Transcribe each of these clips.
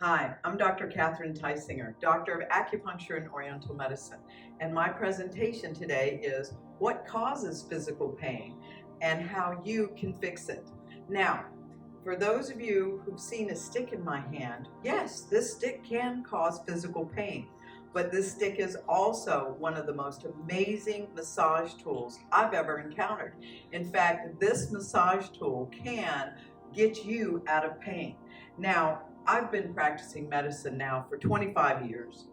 Hi, I'm Dr. Catherine Teisinger, Doctor of Acupuncture and Oriental Medicine, and my presentation today is what causes physical pain and how you can fix it. Now, for those of you who've seen a stick in my hand, yes, this stick can cause physical pain, but this stick is also one of the most amazing massage tools I've ever encountered. In fact, this massage tool can get you out of pain. Now, I've been practicing medicine now for 25 years,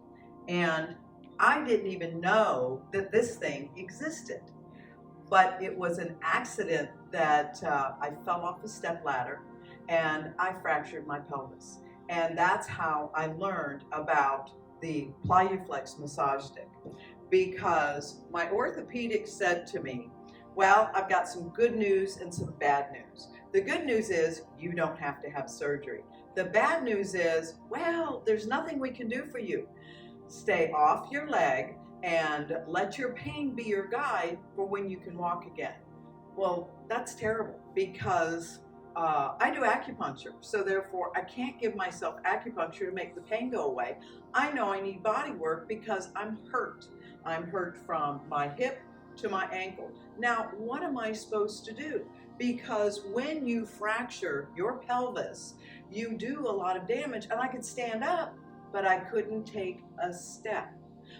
and I didn't even know that this thing existed. But it was an accident that I fell off a step ladder and I fractured my pelvis. And that's how I learned about the Ply-u-flex Massage Stick, because my orthopedic said to me, well, I've got some good news and some bad news. The good news is you don't have to have surgery. The bad news is, well, there's nothing we can do for you. Stay off your leg and let your pain be your guide for when you can walk again. Well, that's terrible because I do acupuncture, so therefore I can't give myself acupuncture to make the pain go away. I know I need body work because I'm hurt. I'm hurt from my hip to my ankle. Now, what am I supposed to do? Because when you fracture your pelvis, you do a lot of damage, and I could stand up, but I couldn't take a step.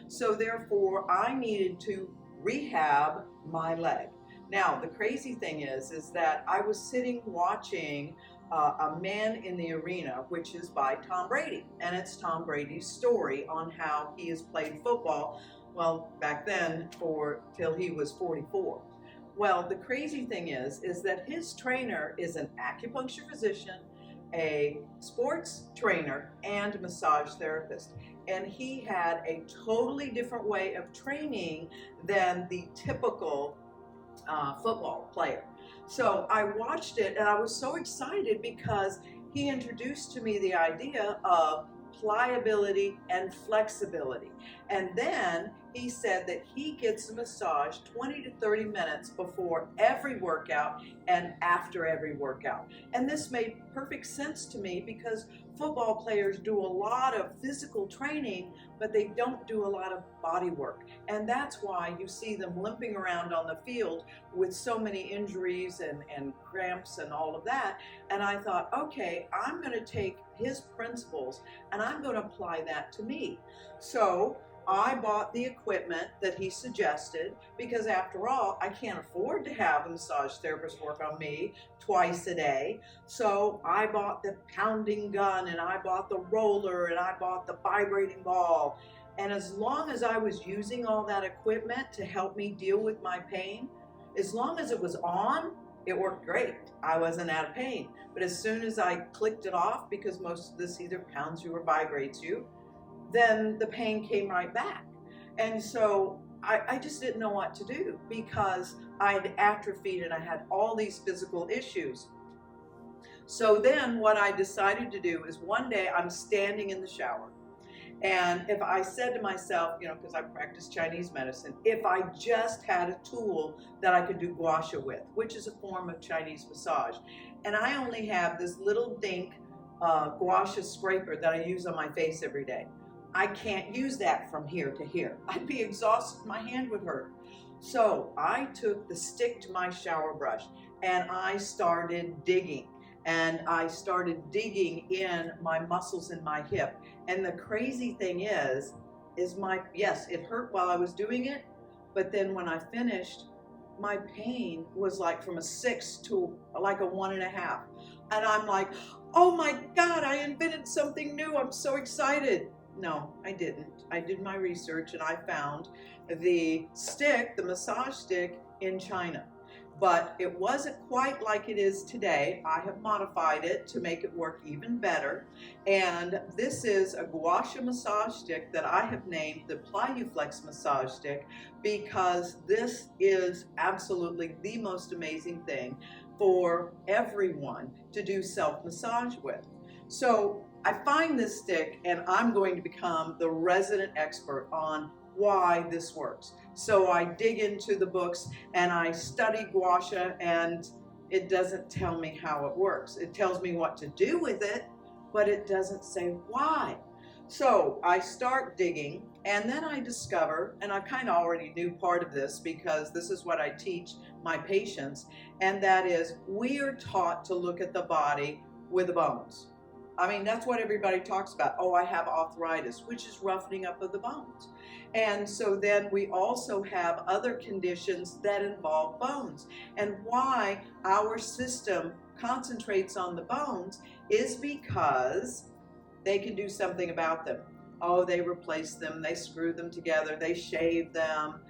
So therefore, I needed to rehab my leg. Now, the crazy thing is that I was sitting watching A Man in the Arena, which is by Tom Brady, and it's Tom Brady's story on how he has played football, well, back then till he was 44. Well, the crazy thing is that his trainer is an acupuncture physician, a sports trainer, and massage therapist. And he had a totally different way of training than the typical football player. So I watched it and I was so excited because he introduced to me the idea of pliability and flexibility. And then he said that he gets a massage 20 to 30 minutes before every workout and after every workout. And this made perfect sense to me because football players do a lot of physical training, but they don't do a lot of body work. And that's why you see them limping around on the field with so many injuries and cramps and all of that. And I thought, okay, I'm going to take his principles and I'm going to apply that to me. So I bought the equipment that he suggested because after all, I can't afford to have a massage therapist work on me twice a day. So I bought the pounding gun and I bought the roller and I bought the vibrating ball. And as long as I was using all that equipment to help me deal with my pain, as long as it was on, it worked great. I wasn't out of pain. But as soon as I clicked it off, because most of this either pounds you or vibrates you, then the pain came right back. And so I just didn't know what to do because I'd atrophied and I had all these physical issues. So then what I decided to do is one day I'm standing in the shower. And if I said to myself, because I practice Chinese medicine, if I just had a tool that I could do gua sha with, which is a form of Chinese massage, and I only have this little dink gua sha scraper that I use on my face every day, I can't use that from here to here. I'd be exhausted, my hand would hurt. So I took the stick to my shower brush and I started digging. And I started digging in my muscles in my hip. And the crazy thing is yes, it hurt while I was doing it, but then when I finished, my pain was like from a 6 to like a 1.5. And I'm like, oh my God, I invented something new. I'm so excited. No, I didn't. I did my research and I found the stick, the massage stick, in China. But it wasn't quite like it is today. I have modified it to make it work even better. And this is a gua sha massage stick that I have named the Ply-u-flex Massage Stick because this is absolutely the most amazing thing for everyone to do self-massage with. So I find this stick and I'm going to become the resident expert on why this works. So I dig into the books and I study gua sha, and it doesn't tell me how it works. It tells me what to do with it, but it doesn't say why. So I start digging, and then I discover, and I kind of already knew part of this because this is what I teach my patients, and that is we are taught to look at the body with the bones. I mean, that's what everybody talks about. Oh, I have arthritis, which is roughening up of the bones. And so then we also have other conditions that involve bones. And why our system concentrates on the bones is because they can do something about them. Oh, they replace them, they screw them together, they shave them.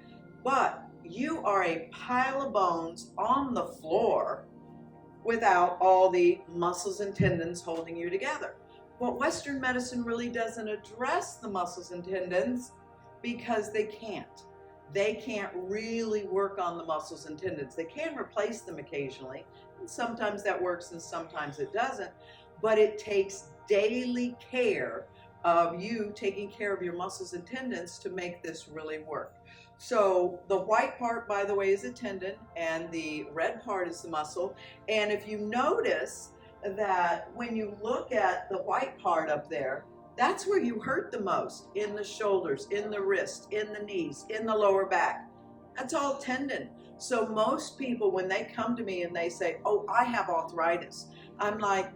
But you are a pile of bones on the floor without all the muscles and tendons holding you together. But Western medicine really doesn't address the muscles and tendons because they can't. They can't really work on the muscles and tendons. They can replace them occasionally, and sometimes that works and sometimes it doesn't, but it takes daily care of you taking care of your muscles and tendons to make this really work. So the white part, by the way, is a tendon, and the red part is the muscle. And if you notice that when you look at the white part up there, that's where you hurt the most, in the shoulders, in the wrist, in the knees, in the lower back. That's all tendon. So most people, when they come to me and they say, oh, I have arthritis, I'm like,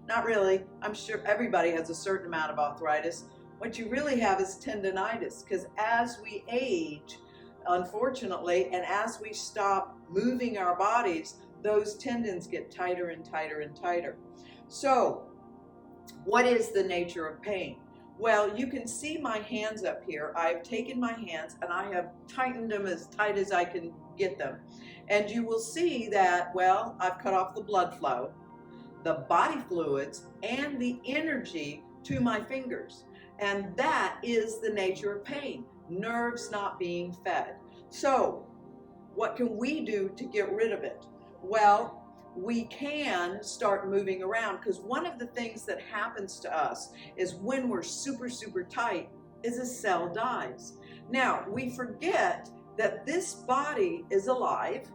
not really. I'm sure everybody has a certain amount of arthritis. What you really have is tendonitis, because as we age, unfortunately, and as we stop moving our bodies, those tendons get tighter and tighter and tighter. So what is the nature of pain? Well, you can see my hands up here. I've taken my hands and I have tightened them as tight as I can get them. And you will see that, well, I've cut off the blood flow, the body fluids, and the energy to my fingers. And that is the nature of pain, nerves not being fed. So what can we do to get rid of it? Well, we can start moving around, because one of the things that happens to us is when we're super, super tight is a cell dies. Now, we forget that this body is alive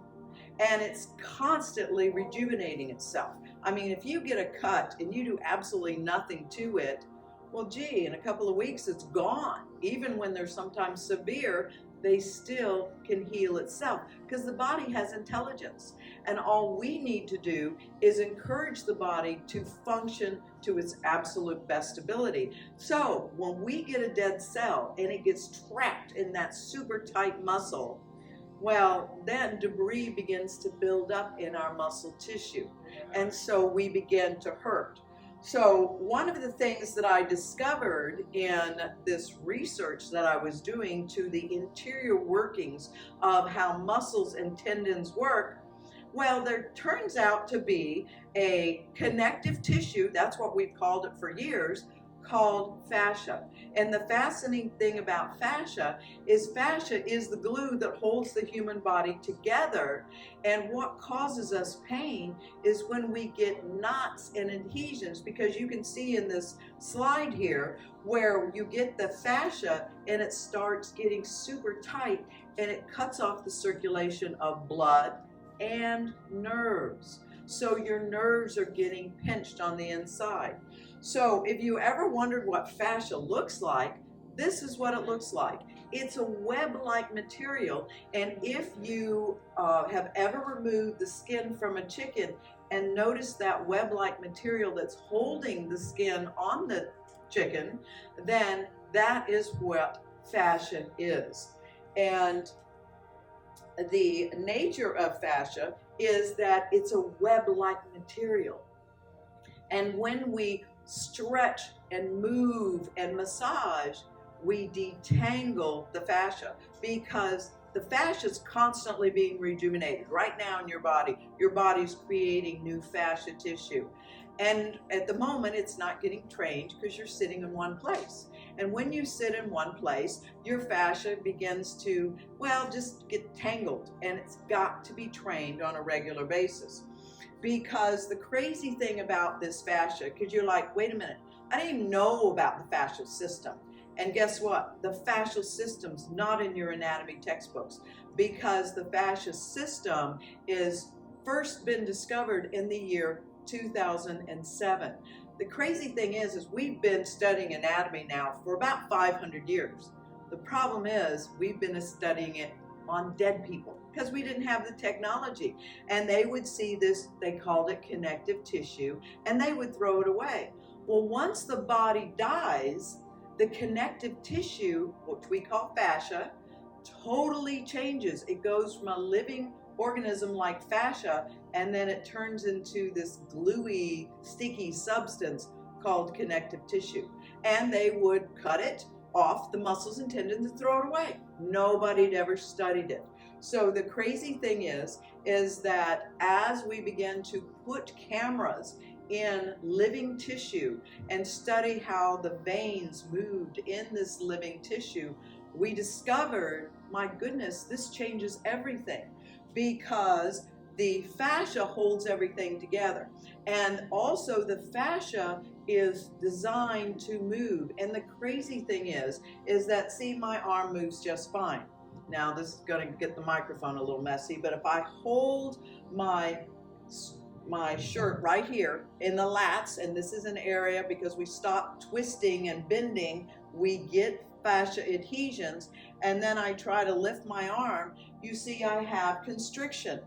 and it's constantly rejuvenating itself. I mean, if you get a cut and you do absolutely nothing to it, well, gee, in a couple of weeks it's gone. Even when they're sometimes severe, they still can heal itself because the body has intelligence. And all we need to do is encourage the body to function to its absolute best ability. So when we get a dead cell and it gets trapped in that super tight muscle, well, then debris begins to build up in our muscle tissue. And so we begin to hurt. So one of the things that I discovered in this research that I was doing to the interior workings of how muscles and tendons work, well, there turns out to be a connective tissue, that's what we've called it for years, called fascia. And the fascinating thing about fascia is the glue that holds the human body together. And what causes us pain is when we get knots and adhesions, because you can see in this slide here where you get the fascia and it starts getting super tight and it cuts off the circulation of blood and nerves. So your nerves are getting pinched on the inside. So if you ever wondered what fascia looks like, this is what it looks like. It's a web-like material, and if you have ever removed the skin from a chicken and noticed that web-like material that's holding the skin on the chicken, then that is what fascia is. And the nature of fascia is that it's a web-like material. And when we stretch and move and massage, we detangle the fascia, because the fascia is constantly being rejuvenated. Right now in your body, your body's creating new fascia tissue. And at the moment, it's not getting trained because you're sitting in one place. And when you sit in one place, your fascia begins to, well, just get tangled, and it's got to be trained on a regular basis. Because the crazy thing about this fascia, because you're like, wait a minute, I didn't even know about the fascial system. And guess what? The fascial system's not in your anatomy textbooks, because the fascial system is first been discovered in the year 2007. The crazy thing is we've been studying anatomy now for about 500 years. The problem is we've been studying it on dead people because we didn't have the technology, and they would see this, they called it connective tissue, and they would throw it away. Well, once the body dies, the connective tissue, which we call fascia, totally changes. It goes from a living organism like fascia, and then it turns into this gluey, sticky substance called connective tissue. And they would cut it off, the muscles and tendons, and throw it away. Nobody had ever studied it. So the crazy thing is that as we begin to put cameras in living tissue and study how the veins moved in this living tissue, we discovered, my goodness, this changes everything, because the fascia holds everything together. And also the fascia is designed to move. And the crazy thing is that, see, my arm moves just fine. Now this is going to get the microphone a little messy, but if I hold my shirt right here in the lats, and this is an area, because we stop twisting and bending, we get fascia adhesions, and then I try to lift my arm, you see I have constriction.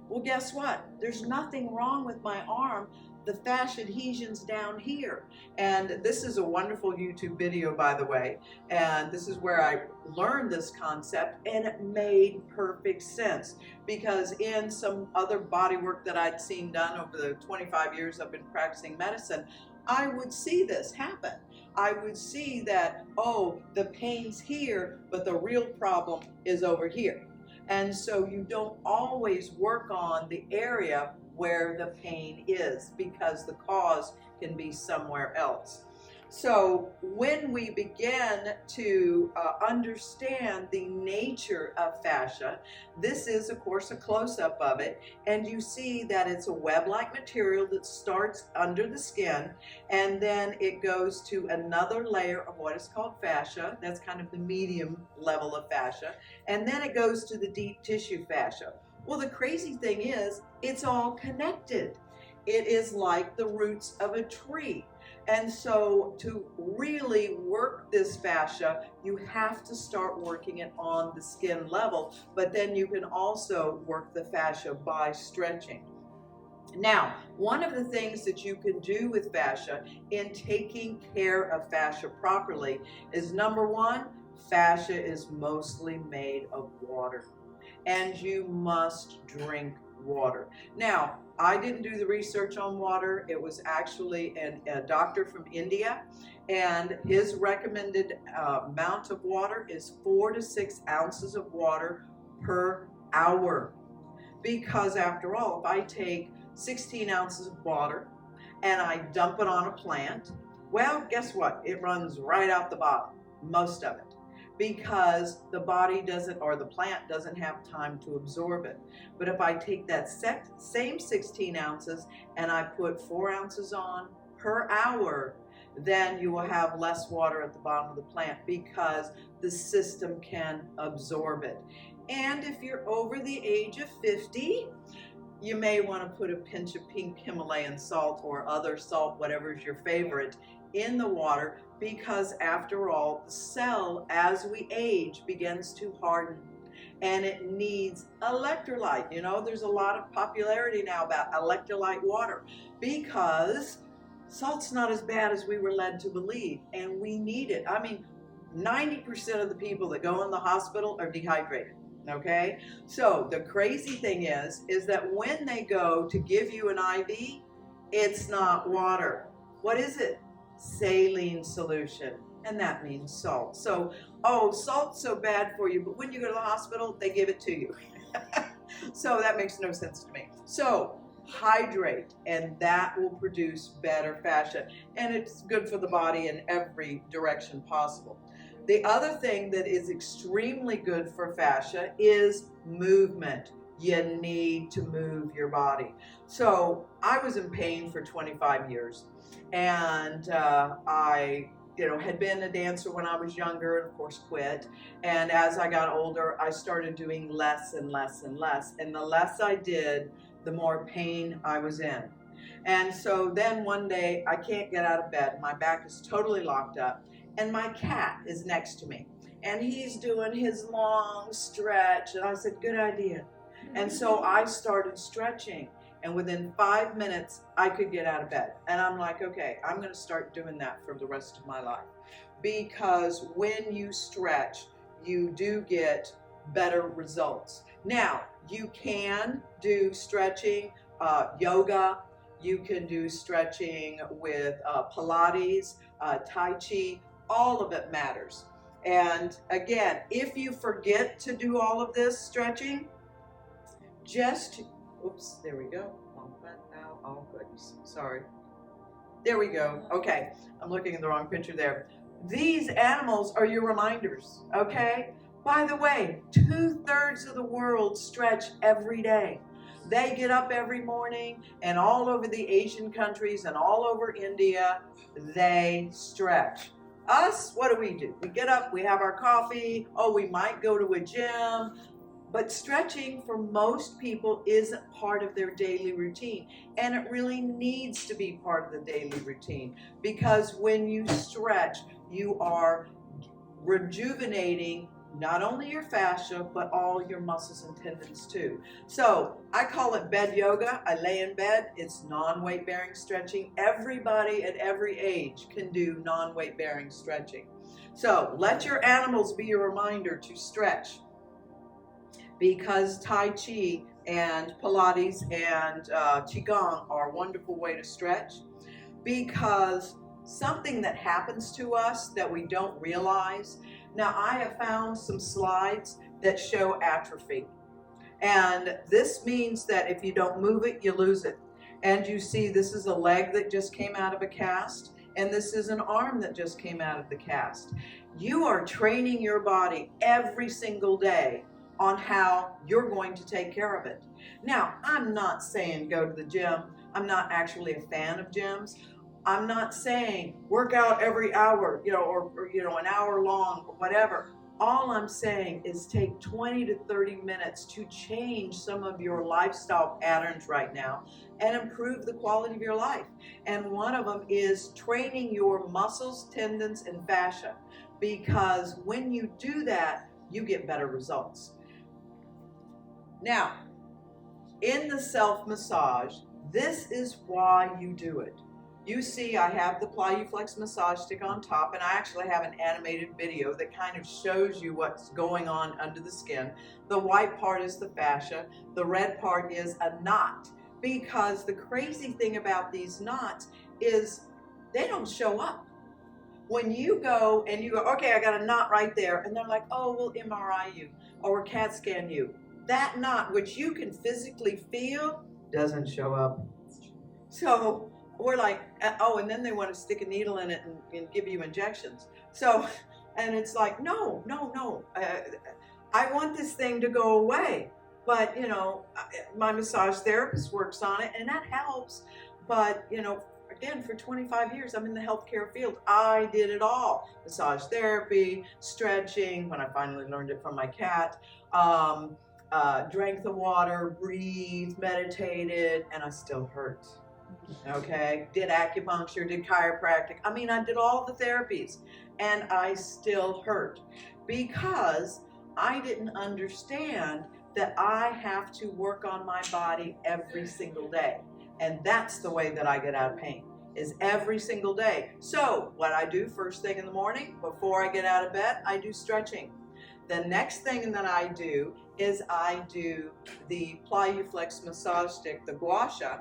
Well, guess what? There's nothing wrong with my arm. The fascia adhesions down here. And this is a wonderful YouTube video, by the way, and this is where I learned this concept, and it made perfect sense, because in some other body work that I'd seen done over the 25 years I've been practicing medicine, I would see this happen. I would see that, oh, the pain's here, but the real problem is over here. And so you don't always work on the area where the pain is, because the cause can be somewhere else. So when we begin to understand the nature of fascia, this is of course a close-up of it, and you see that it's a web-like material that starts under the skin, and then it goes to another layer of what is called fascia. That's kind of the medium level of fascia, and then it goes to the deep tissue fascia. Well, the crazy thing is it's all connected. It is like the roots of a tree. And so to really work this fascia, you have to start working it on the skin level, but then you can also work the fascia by stretching. Now, one of the things that you can do with fascia in taking care of fascia properly is, number one, fascia is mostly made of water, and you must drink water. Now, I didn't do the research on water. It was actually a doctor from India, and his recommended amount of water is 4 to 6 ounces of water per hour. Because after all, if I take 16 ounces of water and I dump it on a plant, well, guess what? It runs right out the bottom, most of it, because the body doesn't, or the plant doesn't have time to absorb it. But if I take that same 16 ounces and I put 4 ounces on per hour, then you will have less water at the bottom of the plant, because the system can absorb it. And if you're over the age of 50, you may want to put a pinch of pink Himalayan salt or other salt, whatever is your favorite, in the water, because after all, the cell, as we age, begins to harden, and it needs electrolyte. You know, there's a lot of popularity now about electrolyte water, because salt's not as bad as we were led to believe, and we need it. I mean, 90% of the people that go in the hospital are dehydrated. Okay, so the crazy thing is that when they go to give you an IV, it's not water. What is it? Saline solution, and that means salt. So, oh, salt's so bad for you, but when you go to the hospital, they give it to you. So that makes no sense to me. So hydrate, and that will produce better fascia, and it's good for the body in every direction possible. The other thing that is extremely good for fascia is movement. You need to move your body. So I was in pain for 25 years, and I had been a dancer when I was younger, and of course quit. And as I got older, I started doing less and less and less. And the less I did, the more pain I was in. And so then one day I can't get out of bed. My back is totally locked up, and my cat is next to me. And he's doing his long stretch. And I said, good idea. And so I started stretching. And within 5 minutes, I could get out of bed. And I'm like, okay, I'm going to start doing that for the rest of my life. Because when you stretch, you do get better results. Now, you can do stretching, yoga. You can do stretching with Pilates, Tai Chi. All of it matters. And again, if you forget to do all of this stretching, oops, there we go. Oh, goodness, sorry. There we go. Okay, I'm looking at the wrong picture there. These animals are your reminders, okay? By the way, 2/3 of the world stretch every day. They get up every morning, and all over the Asian countries and all over India, they stretch. Us, what do? We get up, we have our coffee, we might go to a gym, but stretching for most people isn't part of their daily routine, and it really needs to be part of the daily routine, because when you stretch, you are rejuvenating not only your fascia, but all your muscles and tendons too. So I call it bed yoga. I lay in bed. It's non-weight bearing stretching. Everybody at every age can do non-weight bearing stretching. So let your animals be your reminder to stretch, because Tai Chi and Pilates and Qigong are a wonderful way to stretch, because something that happens to us that we don't realize. Now, I have found some slides that show atrophy. And this means that if you don't move it, you lose it. And you see, this is a leg that just came out of a cast, and this is an arm that just came out of the cast. You are training your body every single day on how you're going to take care of it. Now, I'm not saying go to the gym. I'm not actually a fan of gyms. I'm not saying work out every hour, or an hour long or whatever. All I'm saying is take 20 to 30 minutes to change some of your lifestyle patterns right now and improve the quality of your life. And one of them is training your muscles, tendons, and fascia, because when you do that, you get better results. Now, in the self-massage, this is why you do it. You see, I have the Ply-u-flex Massage Stick on top, and I actually have an animated video that kind of shows you what's going on under the skin. The white part is the fascia. The red part is a knot, because the crazy thing about these knots is they don't show up. When you go and you go, okay, I got a knot right there, and they're like, oh, we'll MRI you or we'll CAT scan you. That knot, which you can physically feel, doesn't show up. So we're like, and then they want to stick a needle in it and give you injections. So, and it's like, no. I want this thing to go away. But, my massage therapist works on it, and that helps. But, again, for 25 years, I'm in the healthcare field. I did it all. Massage therapy, stretching, when I finally learned it from my cat, drank the water, breathed, meditated, and I still hurt. Okay, did acupuncture, did chiropractic. I did all the therapies, and I still hurt, because I didn't understand that I have to work on my body every single day. And that's the way that I get out of pain, is every single day. So what I do first thing in the morning, before I get out of bed, I do stretching. The next thing that I do is I do the Ply-u-flex Massage Stick, the gua sha,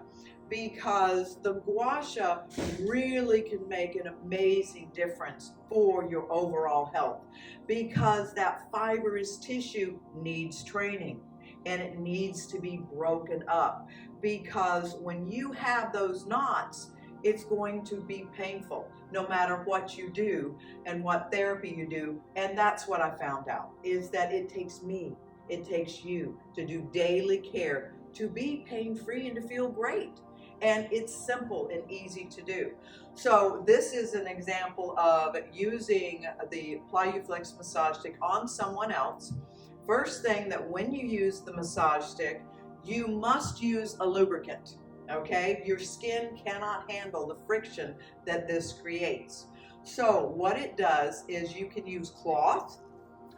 because the gua sha really can make an amazing difference for your overall health, because that fibrous tissue needs training, and it needs to be broken up, because when you have those knots, it's going to be painful no matter what you do and what therapy you do. And that's what I found out, is that it takes you to do daily care to be pain-free and to feel great. And it's simple and easy to do. So this is an example of using the Ply-u-flex Massage Stick on someone else. First thing, that when you use the massage stick, you must use a lubricant. Okay, your skin cannot handle the friction that this creates. So what it does is you can use cloth,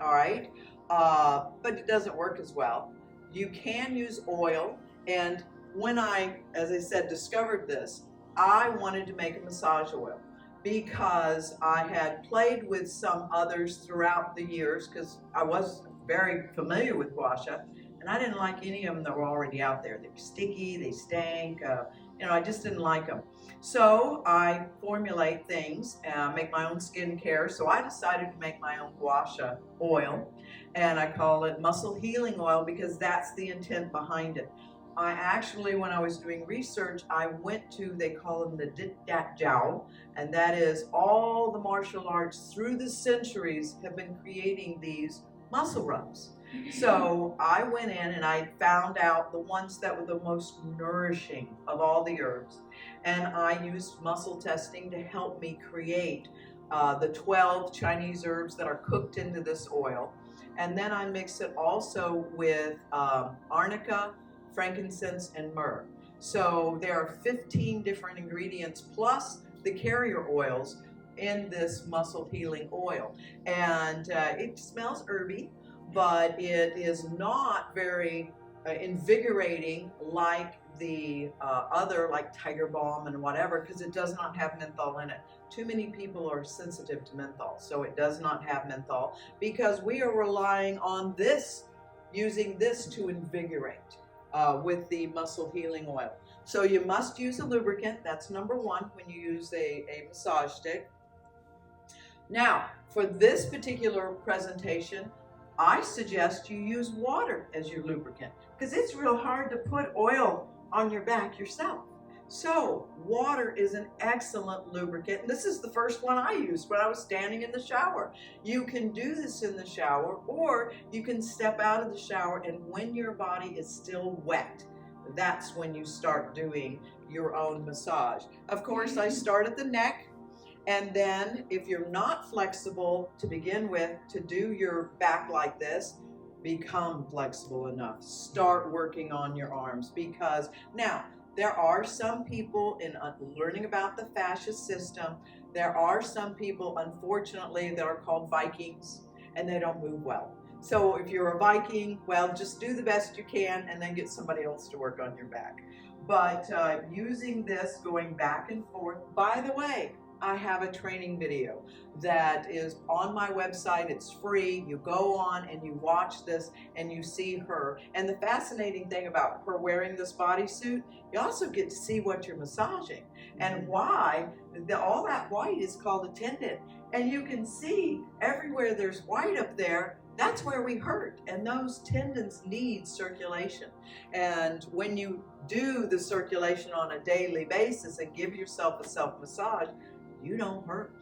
all right, but it doesn't work as well. You can use oil, and when I, as I said, discovered this, I wanted to make a massage oil because I had played with some others throughout the years because I was very familiar with gua sha, and I didn't like any of them that were already out there. They were sticky, they stank, I just didn't like them. So I formulate things, make my own skincare. So I decided to make my own gua sha oil, and I call it muscle healing oil because that's the intent behind it. I actually, when I was doing research, I went to, they call them the Dit Dat Jiao, and that is all the martial arts through the centuries have been creating these muscle rubs. So I went in and I found out the ones that were the most nourishing of all the herbs, and I used muscle testing to help me create the 12 Chinese herbs that are cooked into this oil. And then I mix it also with arnica, frankincense, and myrrh. So there are 15 different ingredients plus the carrier oils in this muscle healing oil. And it smells herby, but it is not very invigorating like the other, like Tiger Balm and whatever, because it does not have menthol in it. Too many people are sensitive to menthol, so it does not have menthol because we are relying on this, using this to invigorate with the muscle healing oil. So you must use a lubricant. That's number one when you use a massage stick. Now, for this particular presentation, I suggest you use water as your lubricant because it's real hard to put oil on your back yourself. So water is an excellent lubricant. And this is the first one I used when I was standing in the shower. You can do this in the shower, or you can step out of the shower, and when your body is still wet, that's when you start doing your own massage. Of course, I start at the neck. And then if you're not flexible to begin with to do your back like this, become flexible enough. Start working on your arms, because now there are some people in learning about the fascia system, there are some people, unfortunately, that are called Vikings, and they don't move well. So if you're a Viking, well, just do the best you can and then get somebody else to work on your back. But using this, going back and forth, by the way, I have a training video that is on my website. It's free. You go on and you watch this and you see her. And the fascinating thing about her wearing this bodysuit, you also get to see what you're massaging and why all that white is called a tendon. And you can see everywhere there's white up there, that's where we hurt. And those tendons need circulation. And when you do the circulation on a daily basis and give yourself a self-massage, you don't hurt.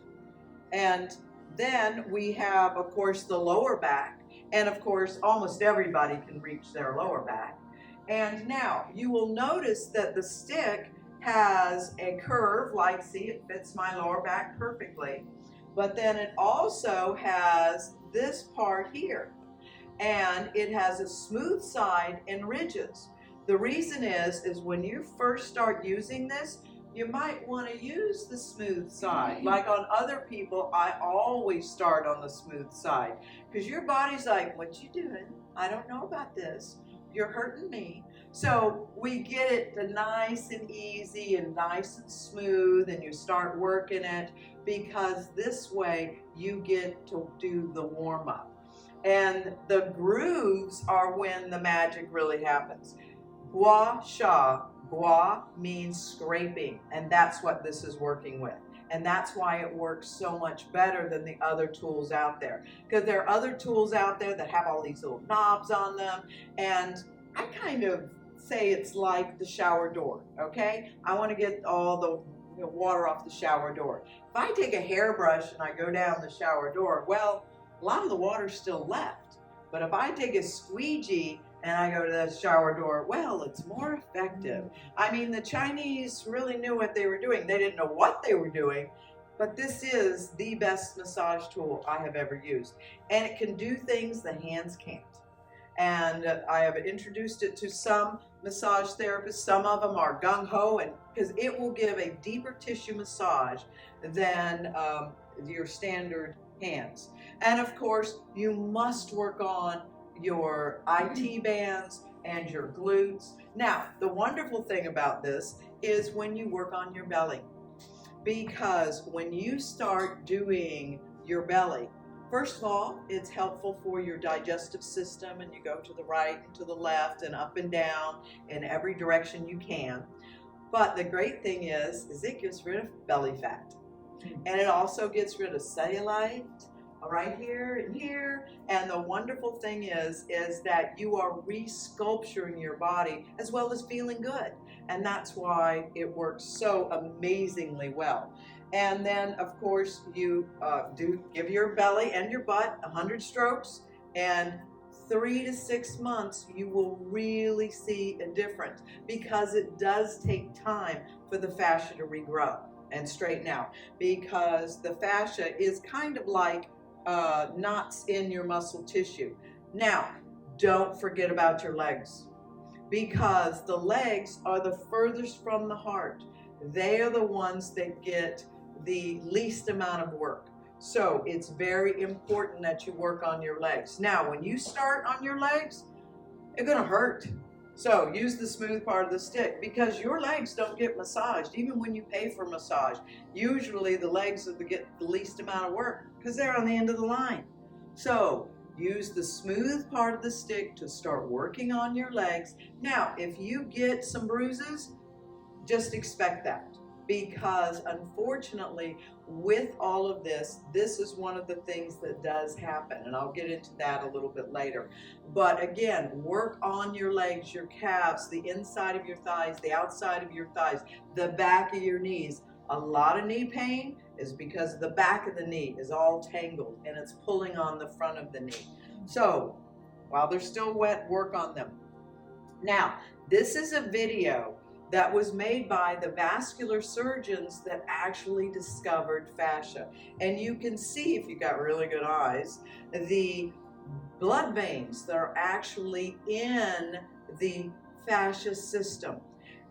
And then we have, of course, the lower back. And of course, almost everybody can reach their lower back. And now you will notice that the stick has a curve, like, see, it fits my lower back perfectly. But then it also has this part here. And it has a smooth side and ridges. The reason is when you first start using this, you might want to use the smooth side. Like on other people, I always start on the smooth side because your body's like, what you doing? I don't know about this. You're hurting me. So we get it nice and easy and nice and smooth, and you start working it, because this way you get to do the warm up. And the grooves are when the magic really happens. Gua sha. Gua means scraping, and that's what this is working with. And that's why it works so much better than the other tools out there. Because there are other tools out there that have all these little knobs on them, and I kind of say it's like the shower door, okay? I want to get all the water off the shower door. If I take a hairbrush and I go down the shower door, well, a lot of the water's still left. But if I take a squeegee and I go to the shower door, well, it's more effective. I mean, the Chinese really knew what they were doing. They didn't know what they were doing, but this is the best massage tool I have ever used. And it can do things the hands can't. And I have introduced it to some massage therapists, some of them are gung-ho, and because it will give a deeper tissue massage than your standard hands. And of course, you must work on your IT bands and your glutes. Now, the wonderful thing about this is when you work on your belly, because when you start doing your belly, first of all, it's helpful for your digestive system, and you go to the right and to the left and up and down in every direction you can. But the great thing is it gets rid of belly fat. And it also gets rid of cellulite right here and here. And the wonderful thing is that you are re-sculpturing your body as well as feeling good. And that's why it works so amazingly well. And then, of course, you do give your belly and your butt 100 strokes, and 3 to 6 months, you will really see a difference, because it does take time for the fascia to regrow and straighten out, because the fascia is kind of like knots in your muscle tissue. Now, don't forget about your legs, because the legs are the furthest from the heart. They are the ones that get the least amount of work. So it's very important that you work on your legs. Now, when you start on your legs, it's gonna hurt. So use the smooth part of the stick, because your legs don't get massaged even when you pay for massage. Usually the legs get the least amount of work because they're on the end of the line. So use the smooth part of the stick to start working on your legs. Now, if you get some bruises, just expect that, because unfortunately with all of this, this is one of the things that does happen, and I'll get into that a little bit later. But again, work on your legs, your calves, the inside of your thighs, the outside of your thighs, the back of your knees. A lot of knee pain is because the back of the knee is all tangled and it's pulling on the front of the knee. So while they're still wet, work on them. Now, this is a video that was made by the vascular surgeons that actually discovered fascia. And you can see, if you got really good eyes, the blood veins that are actually in the fascia system.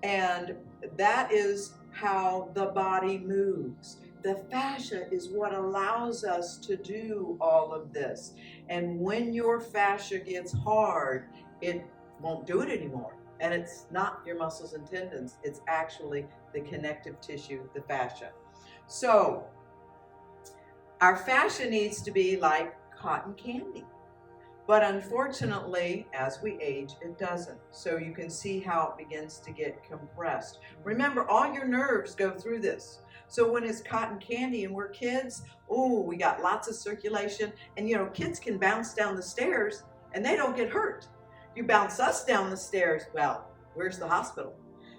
And that is how the body moves. The fascia is what allows us to do all of this. And when your fascia gets hard, it won't do it anymore. And it's not your muscles and tendons, it's actually the connective tissue, the fascia. So our fascia needs to be like cotton candy. But unfortunately, as we age, it doesn't. So you can see how it begins to get compressed. Remember, all your nerves go through this. So when it's cotton candy and we're kids, oh, we got lots of circulation. And you know, kids can bounce down the stairs and they don't get hurt. You bounce us down the stairs, well, where's the hospital?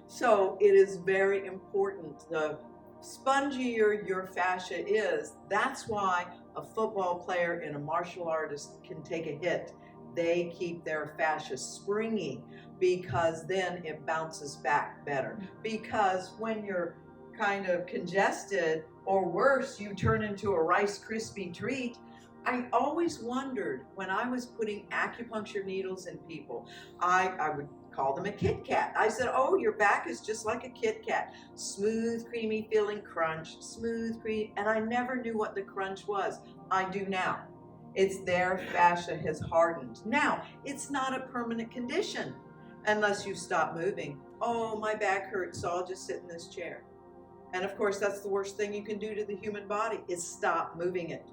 So it is very important. The spongier your fascia is, that's why a football player and a martial artist can take a hit. They keep their fascia springy, because then it bounces back better. Because when you're kind of congested, or worse, you turn into a Rice Krispie treat. I always wondered, when I was putting acupuncture needles in people, I would call them a Kit Kat. I said, oh, your back is just like a Kit Kat. Smooth, creamy feeling crunch, smooth, creamy. And I never knew what the crunch was. I do now. It's their fascia has hardened. Now, it's not a permanent condition unless you stop moving. Oh, my back hurts, so I'll just sit in this chair. And of course, that's the worst thing you can do to the human body, is stop moving it.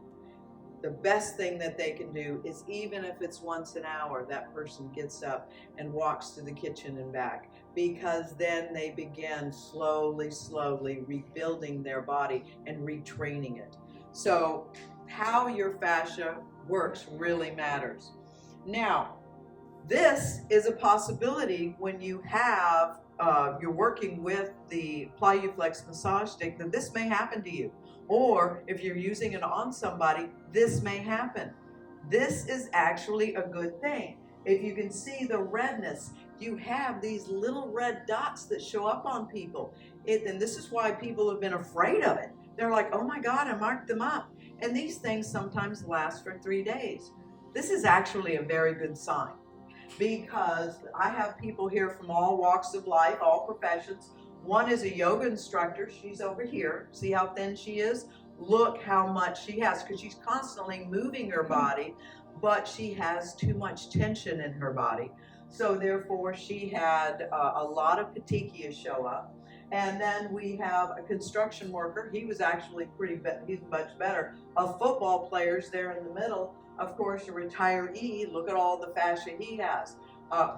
The best thing that they can do is, even if it's once an hour, that person gets up and walks to the kitchen and back, because then they begin slowly, slowly rebuilding their body and retraining it. So how your fascia works really matters. Now, this is a possibility when you have, you're working with the Ply-u-flex Massage Stick, that this may happen to you. Or if you're using it on somebody, this may happen. This is actually a good thing. If you can see the redness, you have these little red dots that show up on people. And this is why people have been afraid of it. They're like, oh my God, I marked them up. And these things sometimes last for 3 days. This is actually a very good sign. because I have people here from all walks of life, all professions. One is a yoga instructor. She's over here. See how thin she is? Look how much she has, because she's constantly moving her body, but she has too much tension in her body. So therefore, she had a lot of petechia show up. And then we have a construction worker. He was actually he's much better. Of football players there in the middle, of course, a retiree. Look at all the fascia he has,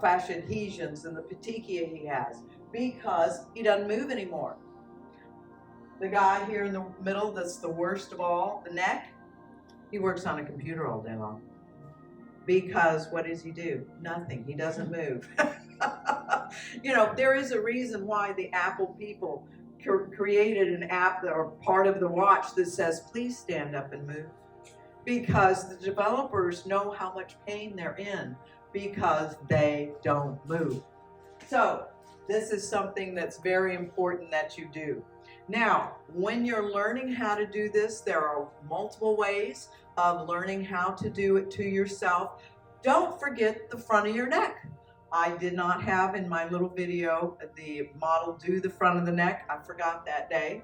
fascia adhesions and the petechia he has, because he doesn't move anymore. The guy here in the middle that's the worst of all, the neck, he works on a computer all day long. Because what does he do? Nothing. He doesn't move. You know, there is a reason why the Apple people created an app or part of the watch that says, please stand up and move. Because the developers know how much pain they're in because they don't move. So this is something that's very important that you do. Now, when you're learning how to do this, there are multiple ways of learning how to do it to yourself. Don't forget the front of your neck. I did not have in my little video the model do the front of the neck. I forgot that day.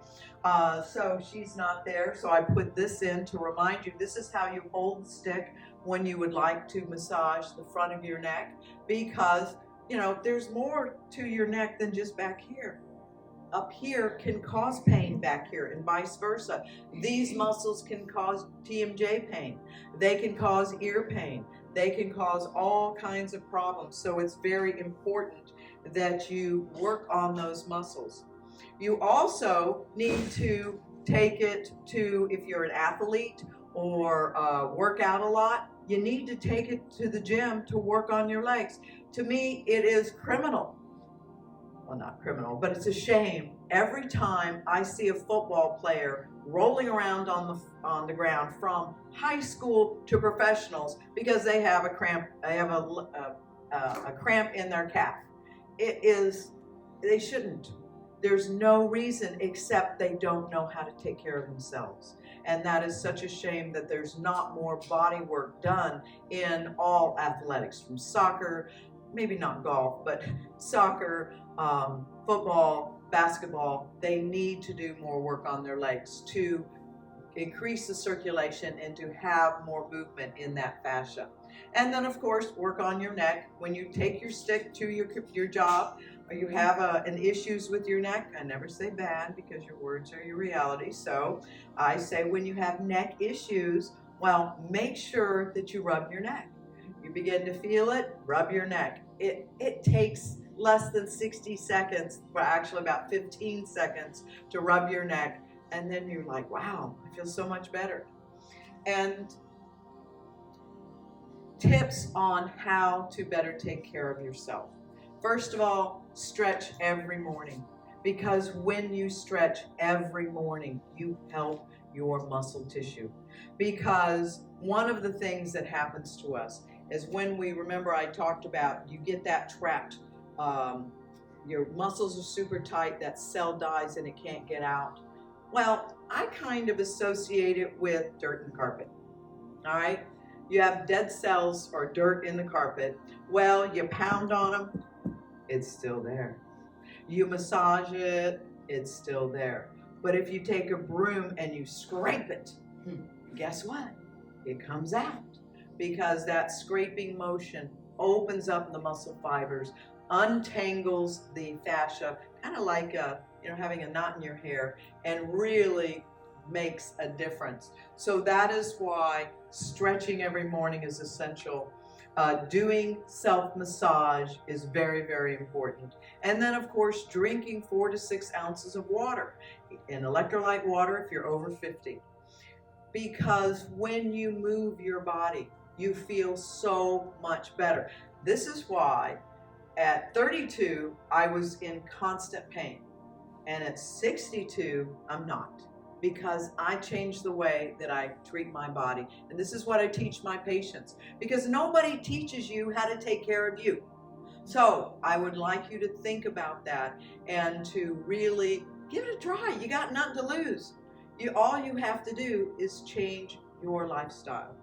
So she's not there. So I put this in to remind you, this is how you hold the stick when you would like to massage the front of your neck, because, you know, there's more to your neck than just back here. Up here can cause pain back here, and vice versa. These muscles can cause TMJ pain. They can cause ear pain. They can cause all kinds of problems. So it's very important that you work on those muscles. You also need to take it to, if you're an athlete or work out a lot, you need to take it to the gym to work on your legs. To me, it is criminal. Well, not criminal, but it's a shame. Every time I see a football player rolling around on the ground from high school to professionals because they have a cramp, they have a cramp in their calf. They shouldn't. There's no reason except they don't know how to take care of themselves. And that is such a shame that there's not more body work done in all athletics, from soccer, maybe not golf, but soccer, football, basketball. They need to do more work on their legs to increase the circulation and to have more movement in that fascia. And then, of course, work on your neck. When you take your stick to your job, or you have an issues with your neck, I never say bad because your words are your reality. So I say when you have neck issues, well, make sure that you rub your neck. You begin to feel it, rub your neck. It takes less than 60 seconds, well, actually about 15 seconds to rub your neck. And then you're like, wow, I feel so much better. And tips on how to better take care of yourself. First of all, stretch every morning, because when you stretch every morning, you help your muscle tissue. Because one of the things that happens to us is when we, remember I talked about, you get that trapped, your muscles are super tight, that cell dies and it can't get out. Well, I kind of associate it with dirt and carpet, all right? You have dead cells or dirt in the carpet. Well, you pound on them, it's still there. You massage it, it's still there. But if you take a broom and you scrape it, guess what? It comes out, because that scraping motion opens up the muscle fibers, untangles the fascia, kind of like having a knot in your hair, and really makes a difference. So that is why stretching every morning is essential. Doing self-massage is very, very important. And then, of course, drinking 4 to 6 ounces of water, in electrolyte water if you're over 50. Because when you move your body, you feel so much better. This is why at 32, I was in constant pain. And at 62, I'm not. Because I changed the way that I treat my body. And this is what I teach my patients, because nobody teaches you how to take care of you. So I would like you to think about that and to really give it a try. You got nothing to lose. All you have to do is change your lifestyle.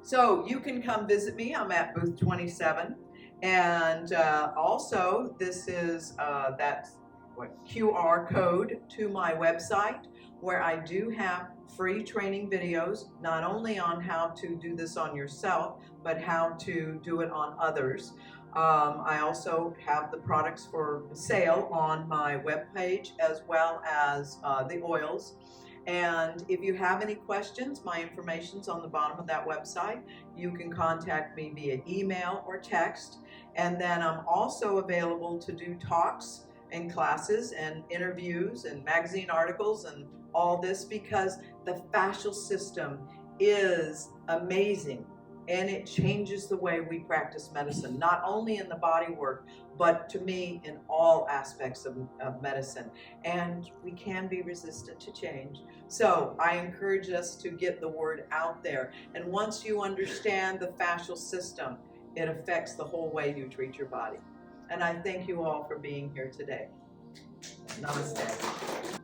So you can come visit me. I'm at booth 27. And also, this is that QR code to my website, where I do have free training videos, not only on how to do this on yourself, but how to do it on others. I also have the products for sale on my webpage, as well as the oils. And if you have any questions, my information's on the bottom of that website. You can contact me via email or text. And then I'm also available to do talks and classes and interviews and magazine articles and all this, because the fascial system is amazing, and it changes the way we practice medicine, not only in the body work, but to me in all aspects of medicine. And we can be resistant to change. So I encourage us to get the word out there. And once you understand the fascial system, it affects the whole way you treat your body. And I thank you all for being here today. Namaste.